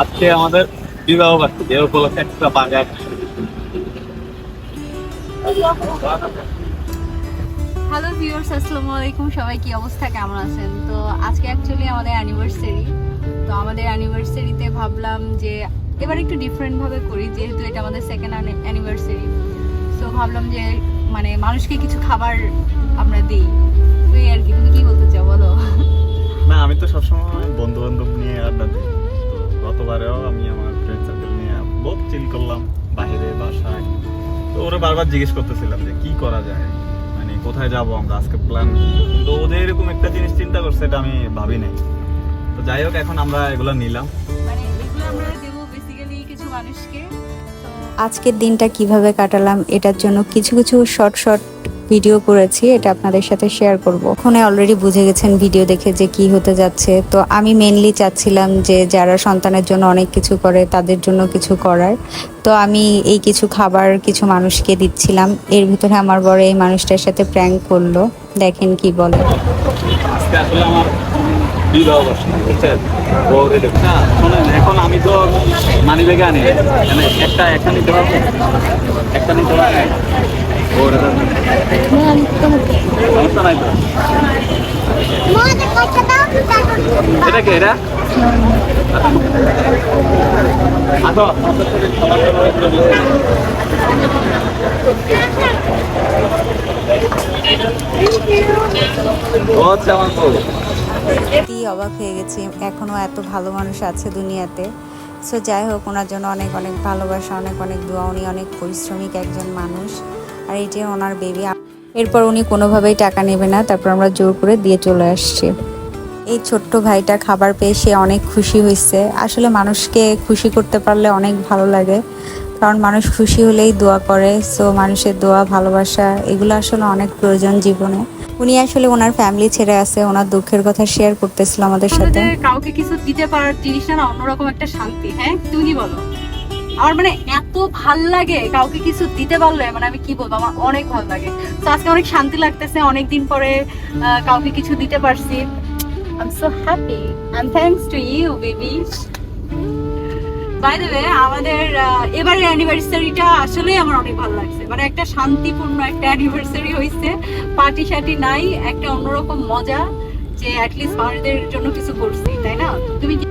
আজকে আমাদের বিবাহ বার্ষিকী, এর উপলক্ষে একটা বাজার। হ্যালো ভিউয়ার্স, আসসালামু আলাইকুম। সবাই কি অবস্থা, কেমন আছেন? তো আজকে অ্যাকচুয়ালি আমাদের অ্যানিভার্সারি। তো আমাদের অ্যানিভার্সারিতে ভাবলাম যে এবার একটু ডিফারেন্ট ভাবে করি, যেহেতু এটা আমাদের সেকেন্ড অ্যানিভার্সারি। সো ভাবলাম যে মানে মানুষকে কিছু খাবার আমরা দিই। তো এই আর কি। তুমি কি বলতে চাও বলো? না, আমি তো সবসময় বন্ধু বান্ধব নিয়ে আড্ডা দিই। তো গতবারেও আমি আমার ফ্রেন্ড সার্কেল নিয়ে বহুত চিল করলাম বাইরে বাসায়। তো ওরা বারবার জিজ্ঞেস করতেছিলাম যে কি করা যায়, মানে কোথায় যাব আমরা, আজকে প্ল্যান। কিন্তু ওদের এরকম একটা জিনিস চিন্তা করছে, এটা আমি ভাবি নাই। তো যাই হোক, এখন আমরা এগুলো নিলাম। মানে এগুলো আমরা দেবো বেসিক্যালি কিছু মানুষকে। তো আজকের দিনটা কিভাবে কাটালাম এটার জন্য কিছু কিছু শর্ট ভিডিও করেছি, এটা আপনাদের সাথে শেয়ার করব। ওখানে অলরেডি বুঝে গেছেন ভিডিও দেখে যে কি হতে যাচ্ছে। তো আমি মেনলি চাচ্ছিলাম যে যারা সন্তানের জন্য অনেক কিছু করে তাদের জন্য কিছু করার। তো আমি এই কিছু খাবার কিছু মানুষকে দিচ্ছিলাম। এর ভিতরে আমার বড় এই মানুষটার সাথে প্র্যাঙ্ক করলো, দেখেন কি বলে। আজকে আসলে আমার বিবাহ বার্ষিকী, বুঝছেন? শোনেন, এখন আমি তো মানি ব্যাগে আনি, মানে একটা নিতে পারবো, একটা নিতে পারবো। সমস্যা নাই তো। এটা কে? এটা আসো। ও হচ্ছে আমার বউ। কি অবাক হয়ে গেছি, এখনো এত ভালো মানুষ আছে দুনিয়াতে। সো যাই হোক, ওনার জন্য অনেক অনেক ভালোবাসা, অনেক অনেক দোয়া। উনি অনেক পরিশ্রমিক একজন মানুষ, আর এটি ওনার বেবি। এরপর উনি কোনোভাবেই টাকা নেবে না, তারপর আমরা জোর করে দিয়ে চলে আসছি। এই ছোট্ট ভাইটা খাবার পেয়ে সে অনেক খুশি হয়েছে। আসলে মানুষকে খুশি করতে পারলে অনেক ভালো লাগে, কারণ মানুষ খুশি হলেই দোয়া করে। সো মানুষের দোয়া, ভালোবাসা এগুলো আসলে অনেক প্রয়োজন জীবনে। উনি আসলে ওনার ফ্যামিলি ছেড়ে আছে, ওনার দুঃখের কথা শেয়ার করতেছিল আমাদের সাথে। কাউকে কিছু দিতে পারার জিনিসটা না অন্যরকম একটা শান্তি। হ্যাঁ, তুমি কি বলো? আমার মানে এত ভাল লাগে কাউকে কিছু দিতে পারলে, মানে আমি কি বলবো, আমার অনেক ভালো লাগে। তো আজকে অনেক শান্তি লাগতেছে, অনেকদিন পরে কাউকে কিছু দিতে পারছি। I am so happy and thanks to you baby. By the way, আমাদের এবারের অ্যানিভার্সারিটা আসলেই আমার অনেক ভালো লাগছে। মানে একটা শান্তিপূর্ণ একটা অ্যানিভার্সারি হয়েছে, পার্টি শার্টি নাই, একটা অন্যরকম মজা যে অ্যাটলিস্ট মানুষদের জন্য কিছু করছি, তাই না? তুমি কি